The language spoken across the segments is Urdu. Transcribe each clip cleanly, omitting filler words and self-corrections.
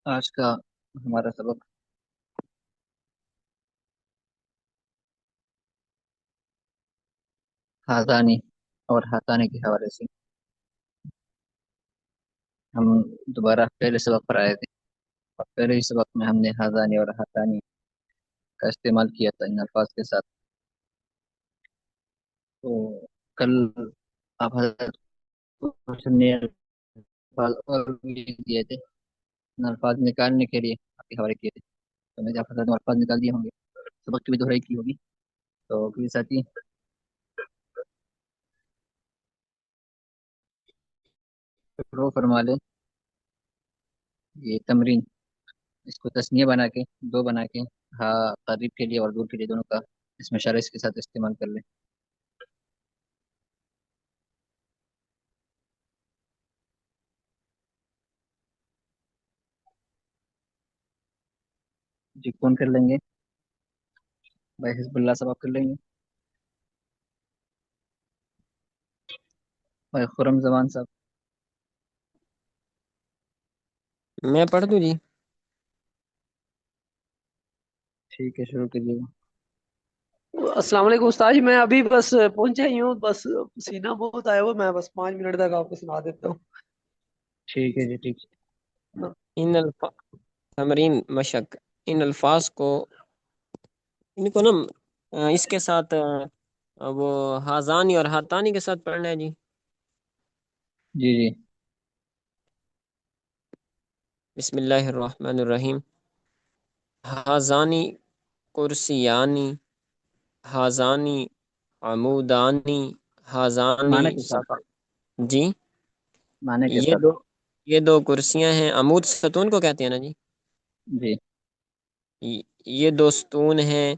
آج کا ہمارا سبق ہاضانی اور ہاتانی کے حوالے سے ہم دوبارہ پہلے سبق پر آئے تھے، اور پہلے ہی سبق میں ہم نے ہاضانی اور ہاتانی کا استعمال کیا تھا ان الفاظ کے ساتھ. تو کل آپ حضرت کو نے الفاظ اور بھی دیے تھے، ان الفاظ نکالنے کے لیے آپ کے حوالے کیے تھے. تو میں نے آپ حضرت نے الفاظ نکال دیے ہوں گے، سبق کی بھی دہرائی کی ہوگی. تو کوئی ساتھی شروع فرما لے یہ تمرین، اس کو تسنیہ بنا کے دو بنا کے، ہاں قریب کے لیے اور دور کے لیے دونوں کا اس میں اشارہ اس کے ساتھ استعمال کر لیں. جی کون کر لیں گے؟ بھائی حزب اللہ صاحب آپ کر لیں گے؟ بھائی خرم زمان صاحب؟ میں پڑھ دوں جی. ٹھیک ہے، شروع کیجیے گا. السلام علیکم استاد جی، میں ابھی بس پہنچا ہی ہوں، بس پسینہ بہت آیا ہوا، میں بس 5 منٹ تک آپ کو سنا دیتا ہوں. ٹھیک ہے جی، ٹھیک ہے. ان تمرین مشق، ان الفاظ کو ان کو نا اس کے ساتھ وہ ہاضانی اور ہاتانی کے ساتھ پڑھنا ہے جی. جی جی. بسم اللہ الرحمن الرحیم. ہاضانی کرسیانی، ہاضانی عمودانی، ہاضانی معنی کے ساتھ، جی. معنی کے یہ ساتھ. دو یہ دو کرسیاں ہیں، عمود ستون کو کہتے ہیں نا جی. جی. یہ دو ستون ہیں.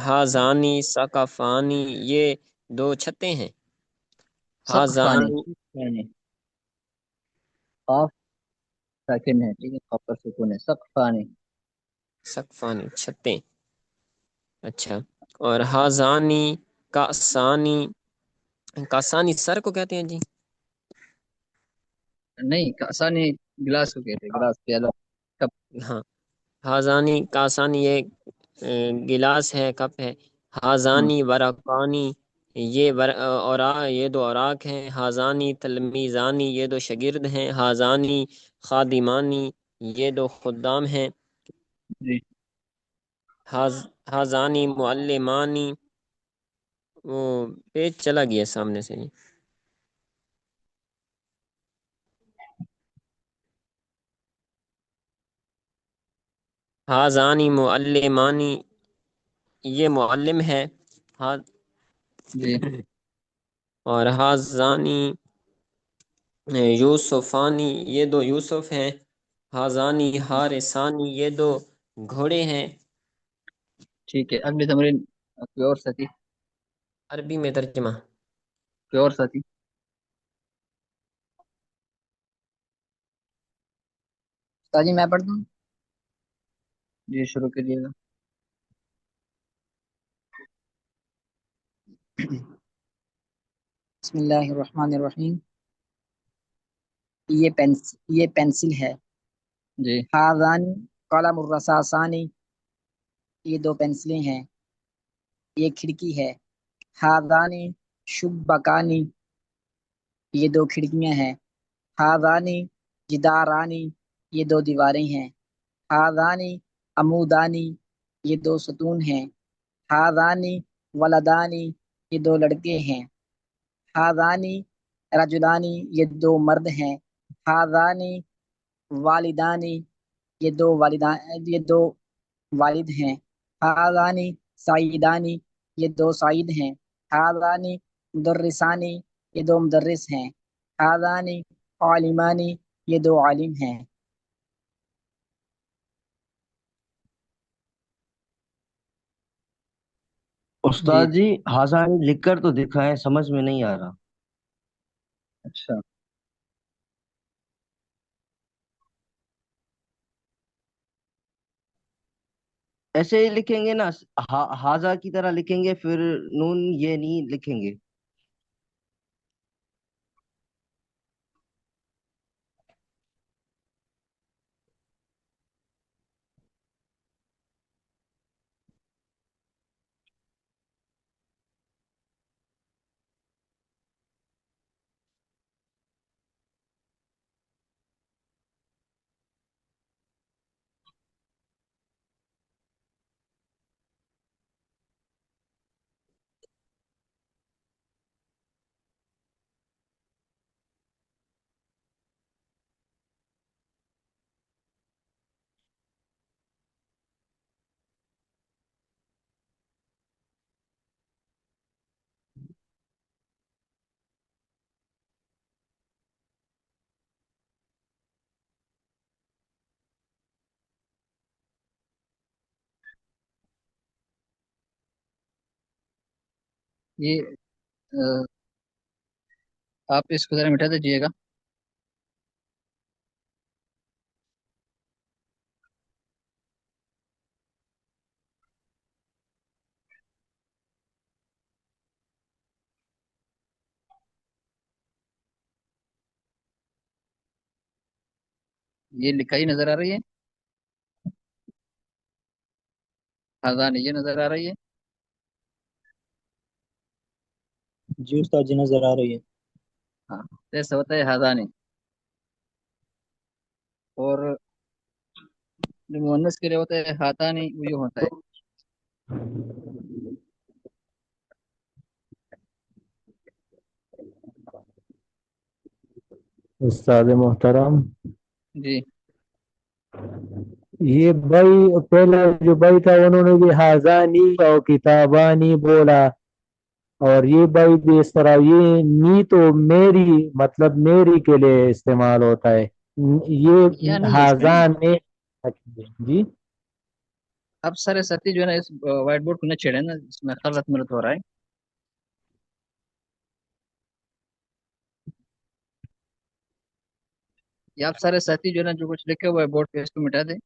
ہاضانی سقفانی، یہ دو چھتیں ہیں. سقفانی، ہاضانی یعنی قاف ساکن ہے، ٹھیک ہے، قاف پر سکون ہے. سقفانی. سقفانی چھتیں. اچھا. اور ہاضانی کاسانی، کاسانی سر کو کہتے ہیں جی. نہیں، آسانی گلاس کو کہتے ہیں، گلاس پیالہ کپ. ہاں، ہاضانی کاسانی یہ گلاس ہے، کپ ہے. ہم، ہاضانی ورقانی، یہ دو اوراق ہیں. ہاضانی تلمیذانی، یہ دو شاگرد ہیں. ہاضانی خادمانی، یہ دو خدام ہیں. جی. ہاضانی معلمانی، وہ پیج چلا گیا سامنے سے جی. ہاضانی معلمانی، یہ معلم ہے. ہا جی. اور ہاضانی یوسفانی، یہ دو یوسف ہیں. ہاضانی حارثانی، یہ دو گھوڑے ہیں. ٹھیک ہے، اگلی تمرین کوئی اور ساتھی؟ عربی میں ترجمہ. کوئی اور ساتھی؟ استاد جی میں پڑھ دوں؟ جی شروع کیجیے گا. بسم اللہ الرحمن الرحیم. یہ پینسل ہے. جی. ہاذان قلم الرصاصانی، یہ دو پینسلیں ہیں. یہ کھڑکی ہے. ہاذانی شبکانی، یہ دو کھڑکیاں ہیں. ہاذانی جدارانی، یہ دو دیواریں ہیں. ہاذانی عمودانی، یہ دو ستون ہیں. ہاذانی ولدانی، یہ دو لڑکے ہیں. ہاذانی رجلانی، یہ دو مرد ہیں. ہاذانی والدانی، یہ دو والد ہیں. ہاذانی سعیدانی، یہ دو سعید ہیں. ہاذانی مدرسانی، یہ دو مدرس ہیں. ہاذانی عالمانی، یہ دو عالم ہیں. جی. استاد جی ہاضانی لکھ کر تو دکھائیں، سمجھ میں نہیں آ رہا. اچھا. ایسے ہی لکھیں گے نا، ہاضا کی طرح لکھیں گے، پھر نون یہ نہیں لکھیں گے. یہ آپ اس کو ذرا مٹا دیجیے گا. یہ لکھائی نظر آ رہی ہے؟ آزان یہ نظر آ رہی ہے؟ جی استاد جی نظر آ رہی ہے. ہاں، تو ایسا ہوتا ہے ہاضانی. اور جو مؤنث کے لیے ہوتا ہے ہاتانی، وہ یوں ہوتا ہے. استاد محترم، جی یہ بھائی پہلا جو بھائی تھا انہوں نے بھی حاضانی اور کتابانی بولا، اور یہ بھائی بھی اس طرح. یہ نی تو میری مطلب میری کے لیے استعمال ہوتا ہے. یا یہ نہیں ہے اس میں نا. حاضان جی. اب سارے ساتھی جو ہے نا اس وائٹ بورڈ کو نہ چھیڑے نا، اس میں غلط ملت ہو رہا ہے. یہ آپ سارے ساتھی جو ہے نا جو کچھ لکھے ہوا ہے بورڈ پہ، اس کو مٹا دیں.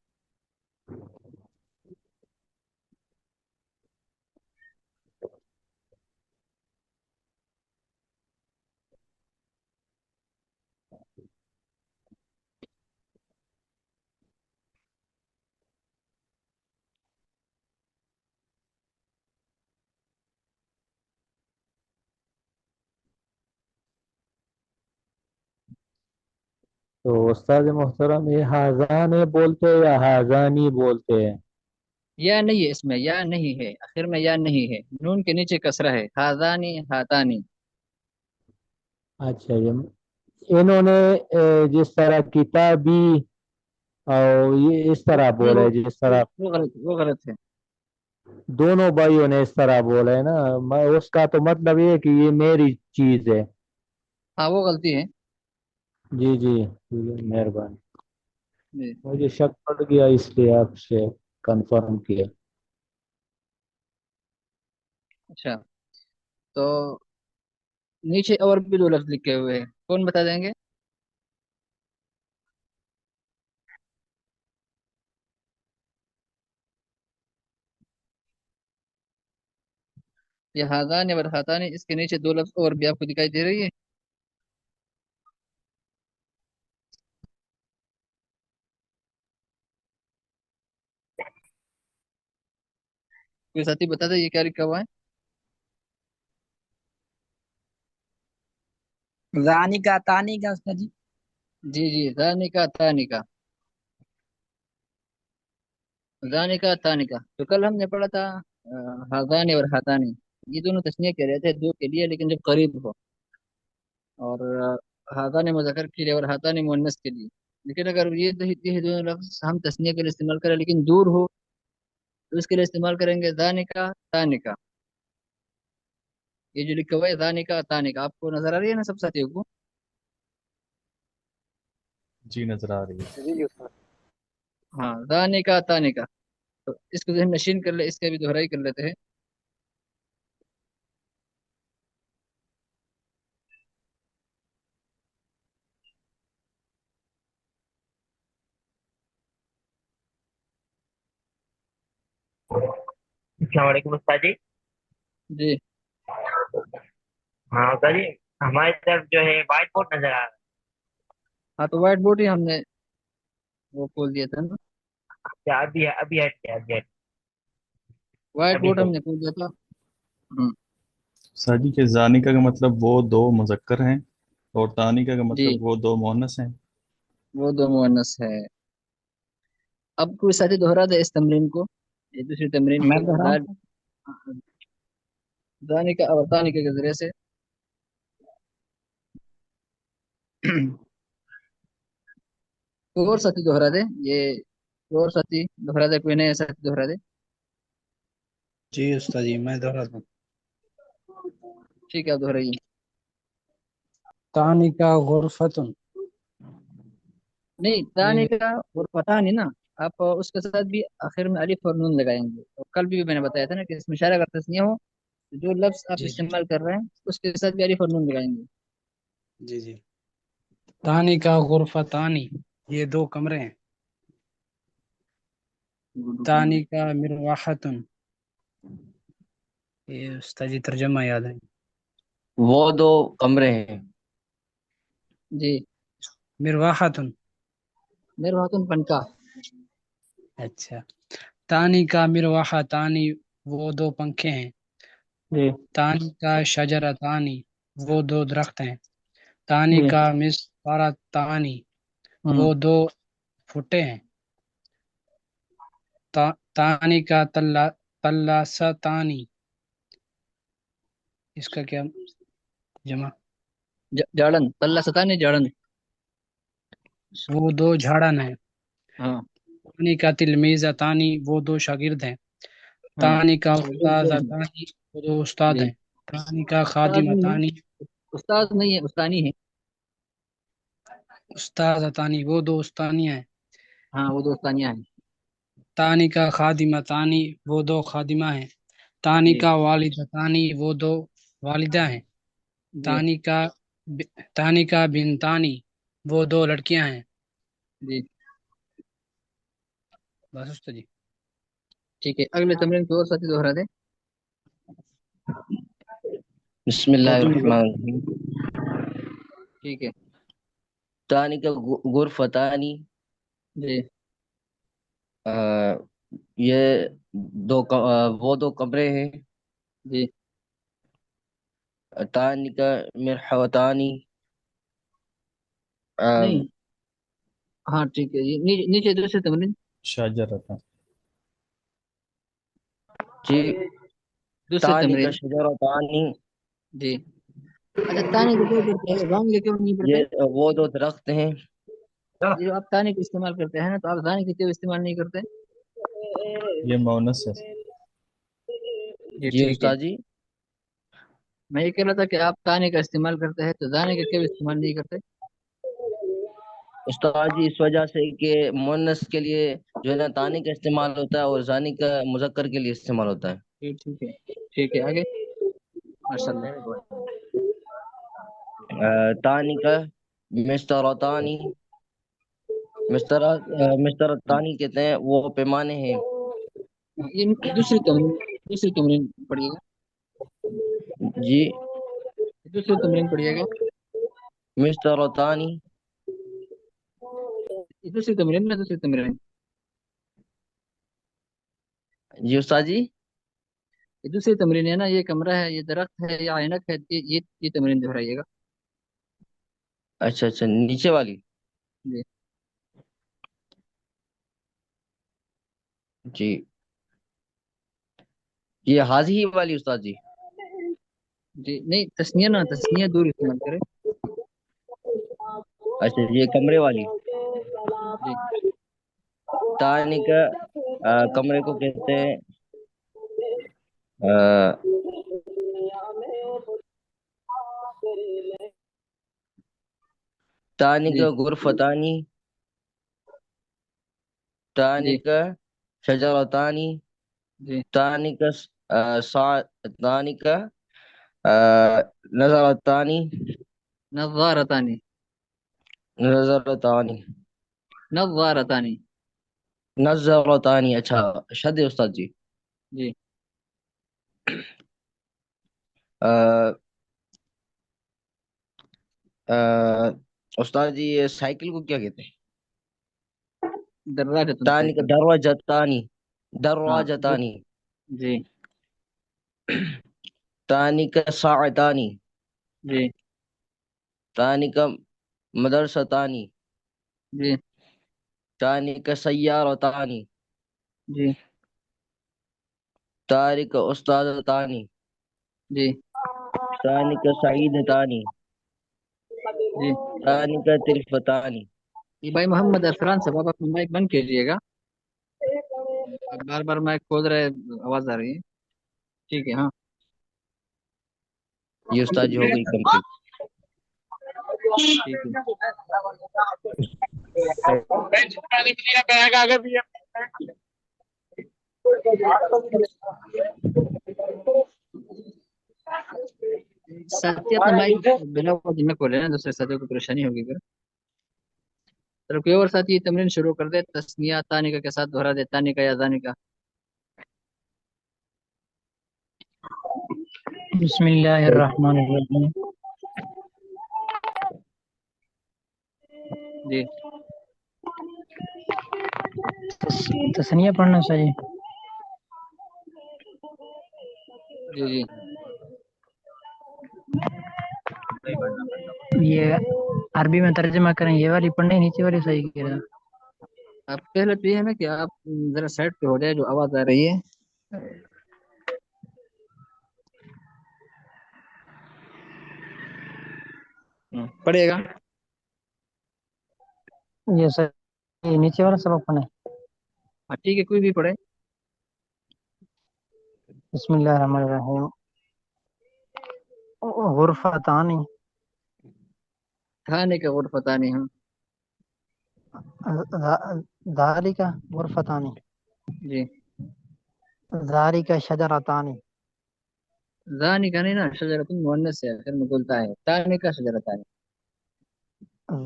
تو استاد محترم یہ حاضان بولتے ہیں یا حاضانی بولتے ہیں؟ یا نہیں ہے اس میں، یا نہیں ہے آخر میں، یا نہیں ہے. نون کے نیچے کسرہ ہے. ہاضانی ہاتانی. اچھا، یہ انہوں نے جس طرح کتابی اور یہ اس طرح نہیں، بولا ہے جس طرح وہ غلط ہے. دونوں بھائیوں نے اس طرح بولا ہے نا. اس کا تو مطلب یہ ہے کہ یہ میری چیز ہے. ہاں وہ غلطی ہے. جی جی ٹھیک ہے، مہربانی. جی مجھے شک پڑ گیا اس لیے آپ سے کنفرم کیا. اچھا، تو نیچے اور بھی دو لفظ لکھے ہوئے ہیں، کون بتا دیں گے؟ یہ ہاضان اور ہاتانی، اس کے نیچے دو لفظ اور بھی آپ کو دکھائی دے رہی ہے. کوئی ساتھی بتا دے یہ کیا لکھا ہوا ہے؟ رانی کا تانی کا استاد جی. جی جی، ذانکا تانکا. ذانکا تانکا تو کل ہم نے پڑھا تھا ہاضانی اور ہاتانی. یہ دونوں تسنیہ کہہ رہے تھے دو کے لیے، لیکن جب قریب ہو. اور ہاتانی مذکر کے لیے اور ہاتانی مؤنث کے لیے. لیکن اگر یہ دونوں لفظ ہم تسنیہ کے لیے استعمال کریں لیکن دور ہو، تو اس کے لیے استعمال کریں گے ذانکا تانکا. یہ جو لکھا ہوا ہے ذانکا تانکا، آپ کو نظر آ رہی ہے نا سب ساتھیوں کو؟ جی نظر آ رہی ہے. جی جی استاد. ہاں، ذانکا تانکا. تو اس کو ذہن نشین کر لے، اس کا بھی دہرائی کر لیتے ہیں. السلام علیکم استاد جی. جی ہاں استاد جی، ہماری طرف جو ہے وائٹ بورڈ نظر آ رہا ہاں، تو وائٹ بورڈ ہی ہم نے وہ کھول دیا تھا نا. ہے. کیا ابھی ہے؟ ابھی ہٹ گیا، ابھی ہٹ وائٹ ابھی بورڈ ہم صحیح. نے کھول دیا تھا. ہوں، ساجی کے زانکا کا مطلب وہ دو مذکر ہیں اور تانکا کا جی مطلب وہ دو مؤنث ہیں. وہ دو مؤنث ہے. اب کوئی ساتھی دوہرا دے اس تمرین کو، یہ دوسری تمرین میں کو دوہراؤں؟ ذانکا اور تانکا کے ذریعے سے. کوئی اور ساتھی دوہرا دے یہ، کوئی اور ساتھی دوہرا دے، کوئی نیا ساتھی دوہرا دے. جی استاد جی میں دوہراتا ہوں. ٹھیک ہے، آپ دوہرائیے. تانی کا غرفتن. نہیں، یہ تانکا اور پتہ نہیں نا. آپ اس کے ساتھ بھی آخر میں الف اور نون لگائیں گے. اور کل بھی میں نے بتایا تھا نا کہ اس میں اشارہ اگر تسنیہ ہو جو لفظ آپ جی استعمال کر رہے ہیں اس کے ساتھ بھی الف اور نون لگائیں گے. جی جی. تانی کا غرفتانی، یہ دو کمرے ہیں. تانی کا مروحتن، یہ استاد جی ترجمہ یاد ہے. وہ دو کمرے ہیں. جی. مروحتن. میرے ہاتھوں پنکا. اچھا. تانی کا مروحتانی، وہ دو پنکھے ہیں. جی تانی کا شجرتانی، وہ دو درخت ہیں. تانی جی کا مسطرتانی، وہ ہوں. دو فٹے ہیں. تانی کا تلاستانی، اس کا کیا جمع؟ جاڑن تلہ ستانی جاڑن. وہ دو جھاڑن ہیں. ہاں تانی کا تلمیذتانی، وہ دو شاگرد ہیں. ہاں. تانی کا دو ہیں. استاذتانی، وہ دو استاد جی. ہیں. تانی کا استاد نہیں ہے، خادمتانی، استاد نہیں ہے، استانی ہے. استاذتانی، وہ دو استانیاں ہیں. ہاں وہ دو استانیاں ہیں. تانی کا خادمتانی، وہ دو خادمہ ہیں. تانی جی. کا والدتانی، وہ دو والدہ ہیں. جی. تانی کا بنتانی، وہ دو لڑکیاں ہیں. جی بس استاد جی. ٹھیک ہے. اگلے تمرین کو اور ساتھی دوہرا دیں. بسم اللہ الرحمن الرحیم. ٹھیک ہے. تانی کا غرفتانی، جی. یہ وہ دو کمرے ہیں. جی. تانی کا مرحوتانی، نہیں. ہاں ٹھیک ہے. یہ نیچے دوسرے تمرین. شاجرتا. جی. دوسرے تانی کا تمرین. شجرتانی، جی. اچھا تانے کو کیا کرتے ہیں، رام کے کیوں نہیں یہ پڑھتے؟ وہ دو درخت ہیں. یہ جو آپ تانے کو استعمال کرتے ہیں نا، تو آپ تانے کے کیوں استعمال نہیں کرتے؟ یہ مونس ہے. جی جی ٹھیک ہے. استاد جی. میں یہ کہہ رہا تھا کہ آپ تانے کا استعمال کرتے ہیں تو دانے کا کیوں استعمال نہیں کرتے؟ استاد جی اس وجہ سے کہ مونس کے لیے جو ہے نا تانی کا استعمال ہوتا ہے اور زانی کا مذکر کے لیے استعمال ہوتا ہے. جی ٹھیک ہے. ٹھیک ہے آگے. ماشاء اللہ. تانی کا مسترتانی، مسترتانی کہتے ہیں وہ پیمانے ہیں. یہ دوسری تمرین پڑھیے گا. جی. دوسری تمرین پڑھیے گا. مسترتانی. دوسری تمرین میں دوسری تمرین. جی استاد جی. یہ دوسری تمرین ہے نا، یہ کمرہ ہے، یہ درخت ہے، یہ عینک ہے، یہ تمرین دہرائیے گا. اچھا اچھا نیچے والی. جی. جی یہ حاضی ہی والی استاد جی. جی نہیں، تسنیہ نہ، تسنیہ دور استعمال کرے. اچھا یہ کمرے والی. جی. تانی کا کمرے کو کہتے ہیں تانی جی. کا غرفتانی، تانی جی. کا شجرتانی، جی. تانی کا تانی کا نظرتانی، نظارتانی. نظرتانی، نظارتانی. نظرتانی. اچھا شد ہے استاد جی. جی. استاد جی یہ سائیکل کو کیا کہتے ہیں؟ دراجۃ تانی کا سائیکل. دروازتانی، ہاں. دروازتانی. جی. تانی کا ساعتانی، جی. تانی کا مدرستانی، جی. تانی کا سیارتانی، جی. تانی کا استادتانی، جی. تانی کا سعیدتانی، جی. تانی کا تلفتانی. یہ بھائی محمد عرفان صاحب، آپ اپنا مائک بند کیجیے گا. بار بار مائک کھول رہے، آواز آ رہی ہے. ٹھیک ہے. ہاں یہ استاد جی ہو گئی کمپلیٹ. ٹھیک ہے. ساتھی اپنا مائک بنا وجہ نہ کھولے نا، دوسرے ساتھیوں کو پریشانی ہوگی پھر. چلو کوئی اور ساتھی یہ تمرین شروع کر دے، تسنیہ تانیکا کے ساتھ دہرا دے، تانیکا یا زانیکا. بسم اللہ الرحمن الرحیم. جی تسنیہ پڑھنا چاہیے. جی جی یہ عربی میں ترجمہ کریں، یہ والی پڑھنے نیچے والی صحیح کہہ رہا. آپ پہلے تو یہ ہے نا کہ آپ ذرا سائڈ پہ ہو جائے، جو آواز آ رہی ہے. پڑھے گا. یہ صحیح نیچے والا سبق پڑھیں. ہاں ٹھیک ہے، کوئی بھی پڑھے. بسم اللہ الرحمن الرحیم. غرفتانی کھانے کا غرفتہ نہیں. ذالک غرفتانی جی ذالک شجرتانی. زانیکا نہیں نا، شجرۃ مؤنث ہے، پھر میں بولتا ہے تانیکا شجرتان.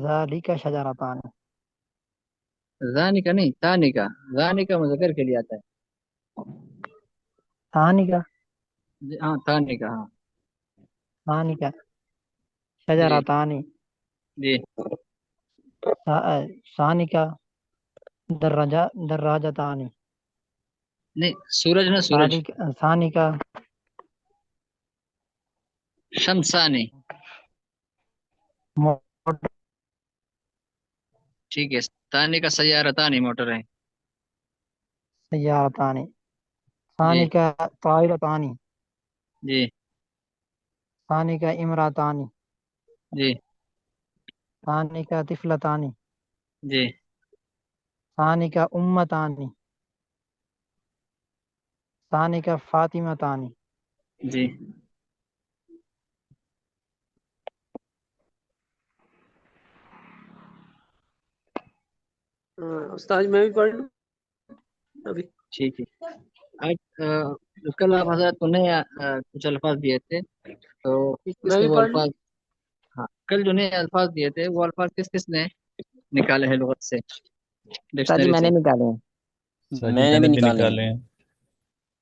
ذالک شجرتانی. زانیکا نہیں، تانیکا. زانیکا مذکر کے لیے آتا ہے. ثانیکا جی ہاں تانیکا، ہاں ثانیکا جی شجرتانی. جی ثانیکا دراجتانی. نہیں، سورج نا سورج. ثانیکا شمسانی. موٹر. ٹھیک ہے، تانیکا سیارتانی موٹر ہے. سیارتانی. جی ثانیکا طائرتانی. جی ثانیکا امراتانی. جی ثانیکا طفلتانی. جی ثانیکا امتانی. ثانیکا فاطمتانی. جی استاد میں بھی پڑھ لوں ابھی. ٹھیک ہے. آج کل آپ حضرت کو نئے کچھ الفاظ دیے تھے، تو کس کس میں نے بھی وہ پڑھ لوں. الفاظ، ہاں کل جو نئے الفاظ دیے تھے وہ الفاظ کس کس نے نکالے ہیں لغت سے، استاد جی ڈکشنری میں سے؟ نے نکالے ہیں. سر جی میں نے میں بھی نے بھی نکالے ہیں. نکالے ہیں.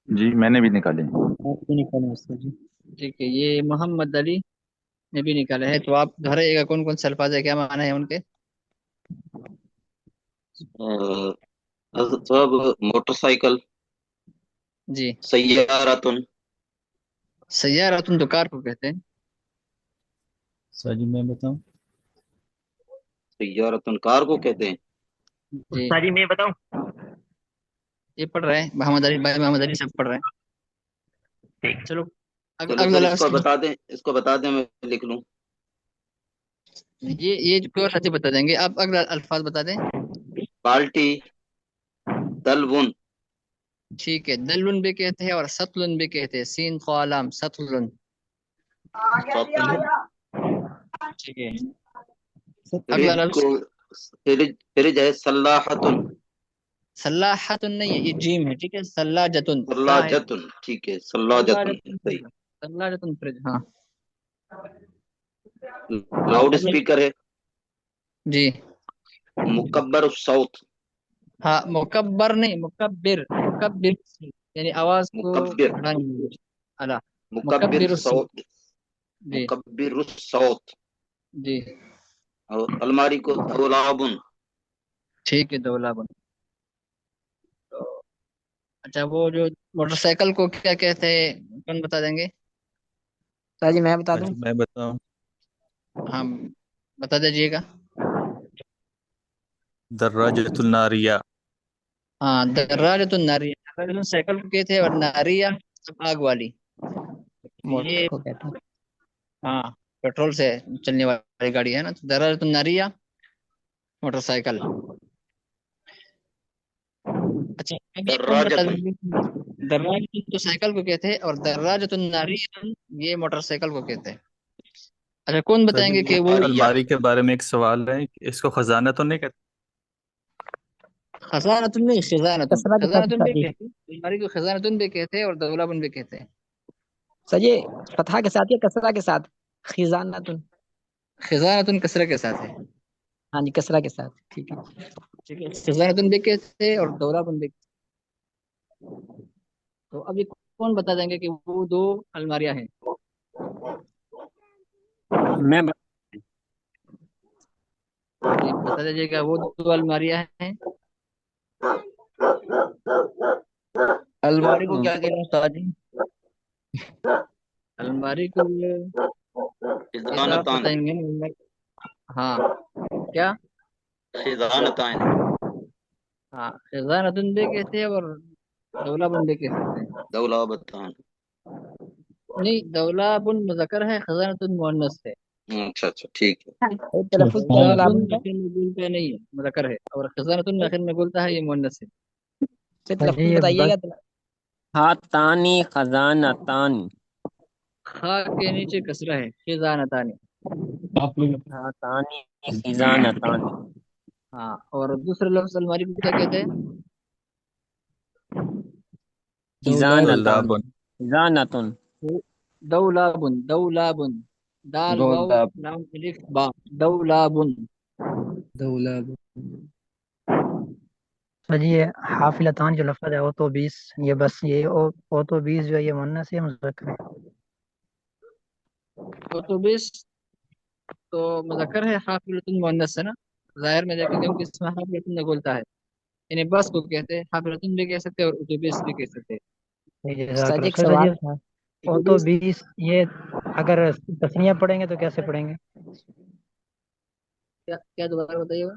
جی میں نے بھی نکالے. آپ بھی نکالیں استاد جی. ٹھیک ہے، یہ محمد علی نے بھی نکالے ہیں. تو آپ دہرائیے گا کون کون سے الفاظ ہے، کیا معنی ہے ان کے؟ حضرت صاحب موٹر سائیکل، جی سیارتن. سیارتن تو کار کو کہتے ہیں. سر جی میں بتاؤں. سیارتن کار کو کہتے ہیں. جی استاد جی میں بتاؤں. یہ پڑھ رہے ہیں محمد علی بھائی، محمد علی سب پڑھ رہے ہیں. ٹھیک. چلو چلو اگلا سر اس لفظ کو بتا دیں، اس کو بتا دیں میں لکھ لوں. یہ کوئی اور ساتھی بتا دیں گے، آپ اگلا الفاظ بتا دیں. بالٹی، دلون. ٹھیک ہے، دلن بھی کہتے ہیں اور ستلن بھی کہتے ہیں، سین قلم ستلن. سوتن. ٹھیک ہے، اگلا فریج لفظ. کو، فریج ہے صلاحتن. صلاحتن نہیں ہے، یہ جیم ہے. ٹھیک ہے، سلاجتن تا ہے. سلاجتن ٹھیک ہے، سلاجتن سلاجتن صحیح. فریج، سلاجتن فریج. ہاں لاؤڈ اگلا. اسپیکر ہے. جی مکبر الصوت. ہاں، مکبر نہیں، مکبر. مکبر یعنی آواز کو مکبر، بڑھائیں. اعلیٰ. مکبر مکبر الصوت. صوت، جی مکبر الصوت. جی اور الماری کو دولابن. ٹھیک ہے، دولابن. تو اچھا، وہ جو موٹر سائیکل کو کیا کہتے ہیں، کون بتا دیں گے؟ استاد جی میں بتا سر دوں. جی میں بتاؤں. ہاں بتا دیجیے گا. دراجۃ الناریہ. ہاں دراجۃ الناریہ. دراجۃ سائیکل کو کہتے ہیں، اور ناریہ آگ والی. موٹر یہ کو کہتے ہیں. ہاں پیٹرول سے چلنے والی گاڑی ہے نا. تو دراجۃ الناریہ موٹر سائیکل. اچھا اب یہ کون بتا دراجتن. دیں گے؟ دراجۃ تو سائیکل کو کہتے ہیں، اور دراجۃ الناریہ یہ موٹر سائیکل کو کہتے ہیں. اچھا کون سر بتائیں جی گے کہ یہ وہ ناریہ. الماری کے بارے میں ایک سوال ہے، اس کو خزانہ تو نہیں کہتے؟ خزانۃ نہیں، خزانۃ. کسرہ کے ساتھ خزانۃ استاد بھی جی. کہتے ہیں الماری کو، خزانۃ بھی کہتے ہیں اور دولابن بھی کہتے ہیں. سر یہ فتحہ کے ساتھ یا کسرہ کے ساتھ؟ خزانتن. خزانتن کسرہ کے ساتھ ہے. ہاں جی کسرہ کے ساتھ. ٹھیک ہے. ٹھیک ہے. خزانتن بھی کہتے ہیں اور دولابن بھی. تو ابھی کون بتا دیں گے کہ وہ دو الماریاں ہیں؟ میں جی بتا دیجیے گا وہ دو الماریاں ہیں. الماری کو کیا کہنا استاد جی؟ الماری کو یہ آپ خزانتان بتائیں گے. ہاں کیا؟ خزانتان ہاں خزانتن بھی کہتے ہیں اور دولابن بھی کہہ سکتے ہیں. دولابتان. نہیں دولابن مذکر ہے، خزانتن مؤنث ہے. اچھا اچھا ٹھیک ہے. تلفظ کیا ہے دولابن لابن کا؟ آخر میں بولتا نہیں ہے، مذکر ہے، اور خزانتن آخر میں بولتا ہے یہ مؤنث ہے. پھر جی تلفظ یہ بتائیے بس گا. ہاتانی خزانتانی. خا کے نیچے کسرہ ہے، خزانتانی. ہاتانی خزانتانی. ہاں اور دوسرے لفظ الماری کو کیا کہتے ہیں؟ خزانتان. خزانتن. دولابن. دولابن دال واو دولاب. لام الف با. دولابن. دولاب. سر جی یہ حافلتان جو لفظ ہے او تو 20 یہ بس یہ او تو 20 جو ہے یہ مؤنث ہے یا مذکر ہے؟ تو 20 تو مذکر ہے، حافلتن مؤنث ہے نا. ظاہر میں دیکھیں گے کہ اس میں حافلتن بولتا ہے، یعنی بس کو کہتے ہیں. حافلتن بھی کہہ سکتے ہیں اور اتوبیس بھی کہہ سکتے ہیں. جزاک استاد جی اللہ ایک خیر. سر جی سوال تھا. او تو 20 یہ اگر تسنیہ پڑھیں گے تو کیسے پڑھیں گے؟ کیا دوبارہ بتائیے گا؟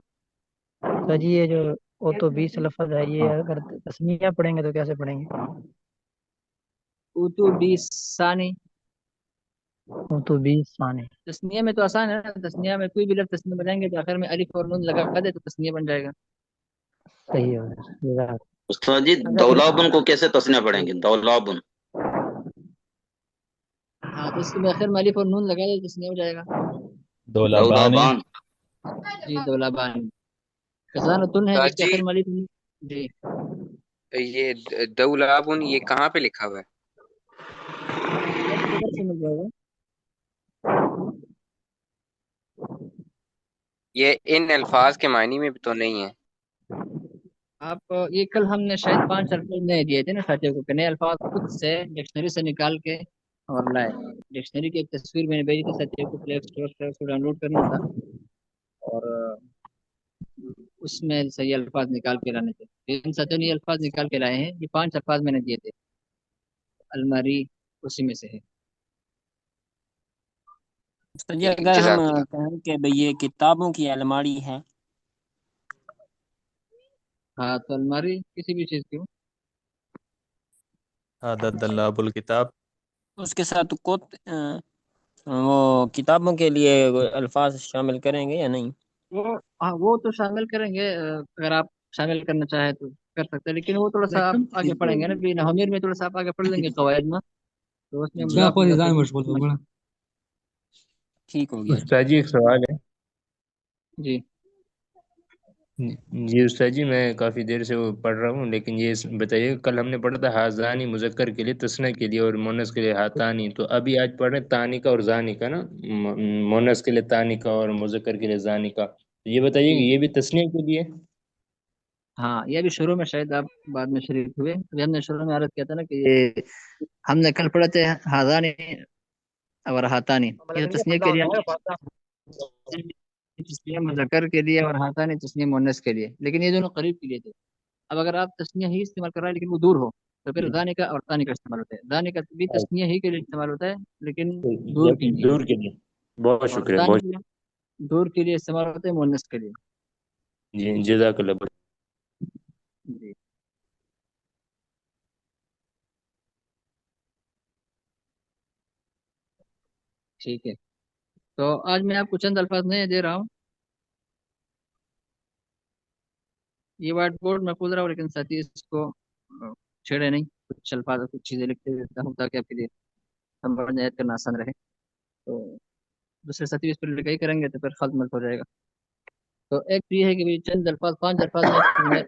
سر جی یہ جو او تو 20 لفظ ہے یہ اگر تسنیہ پڑھیں گے تو کیسے پڑھیں گے؟ اتوبیس ثانی. او تو 20 ثانی. تسنیہ میں تو آسان ہے نا، تسنیہ میں کوئی بھی لفظ تسنیہ بنائیں گے تو آخر میں الف اور نون لگا دے تو تسنیہ بن جائے گا. صحیح ہے. جزاک. استاد جی دولابن کو کیسے تسنیہ پڑھیں گے؟ دولابن. ہاں تو اس کے آخر میں الف اور نون لگا دے تو تسنیہ ہو جائے گا. دولابانی. دولابان. جی دولابان. خزانتن ہے استاد اس کے جی آخر میں الف نون. جی یہ دولابن یہ کہاں پہ لکھا ہوا ہے؟ آپ کو ادھر سے مل جائے گا. یہ ان الفاظ کے معنی میں بھی تو نہیں ہے. آپ یہ کل ہم نے شاید 5 الفاظ نئے دیے تھے نا ساتھیوں کو، کہ نئے الفاظ خود سے ڈکشنری سے نکال کے اور لائے. ڈکشنری کی ایک تصویر میں نے بھیجی تھی ساتھیوں کو، پلے اسٹور سے اس کو ڈاؤن لوڈ کرنا تھا اور اس میں صحیح الفاظ نکال کے لانے تھے. ان ساتھیوں نے یہ الفاظ نکال کے لائے ہیں. یہ 5 الفاظ میں نے دیے تھے، الماری اسی میں سے ہے. استاد جی اگر ہم جزاک اللہ. کہیں کہ بھئی یہ کتابوں کی الماری ہے ہاں تو الماری کسی بھی چیز کی ہو. عدد دلاب الکتاب. اس کے ساتھ وہ کتابوں کے لیے الفاظ شامل کریں گے یا نہیں؟ وہ تو شامل کریں گے، اگر آپ شامل کرنا چاہیں تو کر سکتے ہیں، لیکن وہ تھوڑا سا آپ آگے پڑھیں گے نا. بھی نحومیر میں تھوڑا سا آپ آگے پڑھ لیں گے قواعد میں، تو اس میں مضاف مضاف. ٹھیک ہو گیا. استاد جی ایک سوال ہے. جی جی استاد جی میں کافی دیر سے وہ پڑھ رہا ہوں، لیکن یہ بتائیے کل ہم نے پڑھا تھا ہازانی مذکر کے لیے، تسنیہ کے لیے اور مونس کے لیے ہاتانی. تو ابھی آج پڑھ رہے ہیں تانی کا اور زانی کا نا، مونس کے لیے تانی کا اور مذکر کے لیے زانی کا. تو یہ بتائیے کہ جی یہ بھی تسنیہ کے لیے؟ ہاں یہ بھی شروع میں شاید آپ بعد میں شریک ہوئے. ابھی ہم نے شروع میں عرض کیا تھا نا کہ یہ ہم نے کل پڑھے تھے ہازانی اور ہاتانی. یہ تو تسنیہ کے لیے، تسنیہ مذکر کے لیے اور ہاتانی تسنیہ مؤنث کے لیے، لیکن یہ دونوں قریب کے لیے تھے. اب اگر آپ تسنیہ ہی استعمال کر رہے ہیں لیکن وہ دور ہو تو پھر ذانی کا اور ثانی کا استعمال ہوتا ہے. ذانی کا بھی تسنیہ ہی کے لیے استعمال ہوتا ہے لیکن دور کے لیے، دور کے لیے. بہت اور شکریہ. ثانی بہت کا دور کے لیے استعمال ہوتا ہے مؤنث کے لیے. جی جزاک اللہ. جی ٹھیک ہے. تو آج میں آپ کو چند الفاظ نئے دے رہا ہوں. یہ وائٹ بورڈ میں کھول رہا ہوں لیکن ساتھی اس کو چھیڑے نہیں. کچھ الفاظ کچھ چیزیں لکھتے دیتا ہوں تاکہ آپ کے لیے سمجھنے یاد کرنا آسان رہے. تو دوسرے ساتھی اس پر لکھائی کریں گے تو پھر خط مت ہو جائے گا. تو ایک یہ ہے کہ بھی چند الفاظ 5 الفاظ میں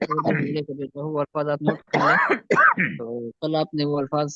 لے کر دیتا ہوں، وہ الفاظ آپ نوٹ کر لیں. تو کل آپ نے وہ الفاظ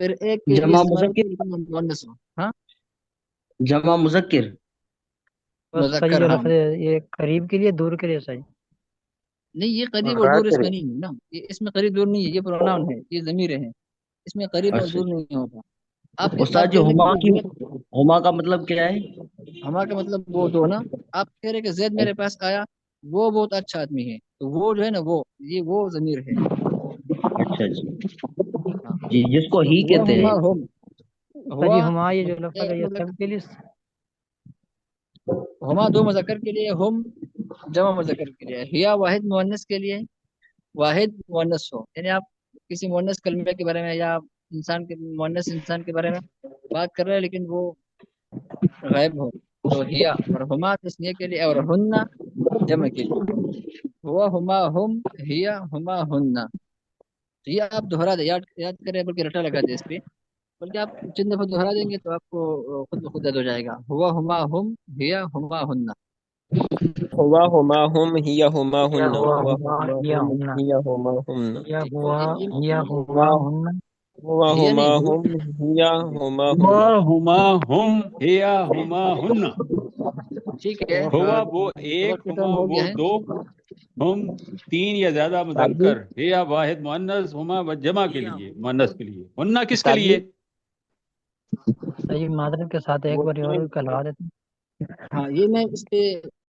پھر ایک کے لیے جمع استعمال مذکر ہوتی ہے لیکن مؤنث ہو. ہاں جمع مذکر بس صحیح مذکر جو ہاں. لفظ ہے یہ قریب کے لیے دور کے لیے صحیح. نہیں یہ قریب اور دور اس غیر میں نہیں ہے نا، یہ اس میں قریب دور نہیں ہے، یہ پروناؤن ہے، یہ ضمیر ہے، اس میں قریب اور اچھا دور نہیں ہوتا. آپ یہ استاد آپ جی کہہ رہے ہما کہ کی زید، ہما کا مطلب کیا ہے؟ ہمارا کا مطلب وہ دو نا. آپ کہہ رہے کہ زید میرے پاس آیا، وہ بہت اچھا آدمی ہے، تو وہ جو ہے نا وہ یہ وہ ضمیر ہے. اچھا جی ہاں جی جس کو تو ہی ہوا کہتے ہما ہیں. ہم، استاد ہوا جی ہما یہ جو لفظ ایک ہے یہ مذکر، سب کے لیے ہما دو مذکر کے لیے، ہم جمع مذکر کے لیے، ہیا واحد مؤنث کے لیے، واحد مؤنث ہو یعنی آپ کسی مؤنث کلمے کے بارے میں یا انسان کے مؤنث انسان کے بارے میں بات کر رہے ہیں لیکن وہ غائب ہو تو ہیا، اور ہما تسنیہ کے لیے، اور ہننا جمع کے لیے. ہوا ہما ہم، ہیا ہما ہننا. تو یہ آپ دوہرا دیں، یاد کریں، بلکہ رٹا لگا دیں اس پہ، بلکہ آپ چند دفعہ دوہرا دیں گے تو آپ کو خود بخود یاد ہو جائے گا. ہوا ہما ہم، ہیا ہما ہننا. ہوا ہما ہم ہی ہما یا ہن، ہوا ہوا ہما ہما یا ہم ہمنا ہی ہما ہن. یا ہوا یا ہوا ہما ہمنا. ہوا ہیا ہما نہیں ہم ہی ہما ہن. ہوا ہما ہم ہیا ہما ہن. ٹھیک ہے. ہوا وہ تو ایک، وقت ختم ہما ہو وہ گیا ہے. دو، ہم تین یا زیادہ استاد جی، مذکر، ہیا واحد مؤنث، ہما جمع کے لیے مؤنث کے لیے، ہننا کس کے استاد جی لیے؟ صحیح معذرت کے ساتھ ایک وہ بار اور کروا دیتے ہیں. ہاں یہ میں اس پہ